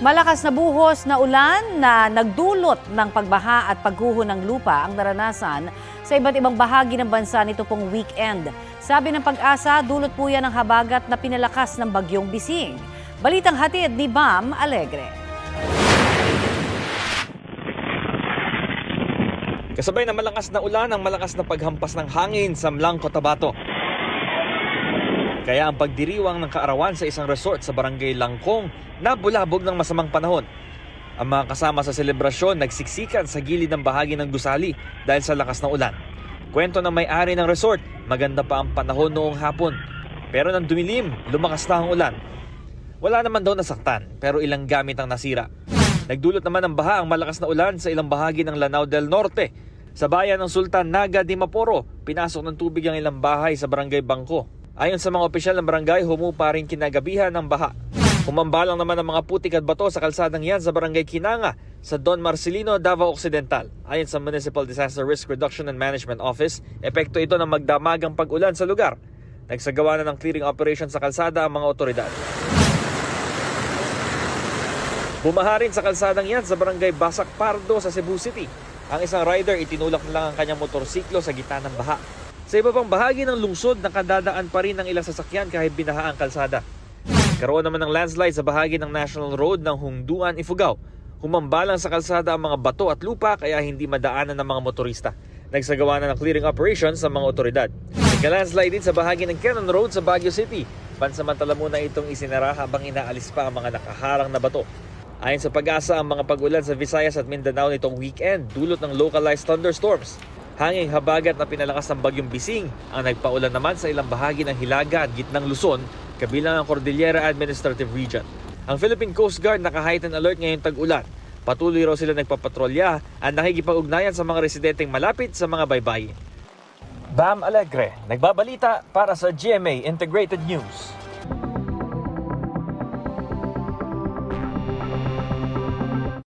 Malakas na buhos na ulan na nagdulot ng pagbaha at pagguho ng lupa ang naranasan sa iba't ibang bahagi ng bansa nito pong weekend. Sabi ng Pag-asa, dulot po yan ng habagat na pinalakas ng bagyong Bising. Balitang hatid ni Bam Alegre. Kasabay ng malakas na ulan ang malakas na paghampas ng hangin sa Mlang, Cotabato. Kaya ang pagdiriwang ng kaarawan sa isang resort sa barangay Langkong nabulabog ng masamang panahon. Ang mga kasama sa selebrasyon nagsiksikan sa gilid ng bahagi ng gusali dahil sa lakas ng ulan. Kwento ng may-ari ng resort, maganda pa ang panahon noong hapon. Pero nang dumilim, lumakas na ang ulan. Wala naman daw nasaktan, pero ilang gamit ang nasira. Nagdulot naman ng baha ang malakas na ulan sa ilang bahagi ng Lanao del Norte. Sa bayan ng Sultan Naga di Maporo, pinasok ng tubig ang ilang bahay sa barangay Bangko. Ayon sa mga opisyal ng barangay, humupa rin kinagabihan ng baha. Humambalang naman ang mga putik at bato sa kalsadang yan sa barangay Kinanga sa Don Marcelino, Davao Occidental. Ayon sa Municipal Disaster Risk Reduction and Management Office, epekto ito ng magdamagang pag-ulan sa lugar. Nagsagawa na ng clearing operation sa kalsada ang mga otoridad. Bumaha rin sa kalsadang yan sa barangay Basak Pardo sa Cebu City. Ang isang rider itinulak na lang ang kanyang motorsiklo sa gitna ng baha. Sa iba pang bahagi ng lungsod, nakadadaan pa rin ng ilang sasakyan kahit binaha ang kalsada. Karoon naman ng landslide sa bahagi ng National Road ng Hungduan, Ifugao. Humambalang sa kalsada ang mga bato at lupa kaya hindi madaanan ng mga motorista. Nagsagawa na ng clearing operations sa mga otoridad. Nagka-landslide din sa bahagi ng Quezon Road sa Baguio City. Pansamantala muna itong isinara habang inaalis pa ang mga nakaharang na bato. Ayon sa Pag-asa, ang mga pag-ulan sa Visayas at Mindanao nitong weekend dulot ng localized thunderstorms. Hanging habagat na pinalakas ng bagyong Bising ang nagpaulan naman sa ilang bahagi ng Hilaga at gitnang Luzon, kabilang ang Cordillera Administrative Region. Ang Philippine Coast Guard naka-heightened alert ngayong tag-ulan. Patuloy raw sila nagpapatrolya at nakikipag-ugnayan sa mga residenteng malapit sa mga baybayin. Bam Alegre, nagbabalita para sa GMA Integrated News.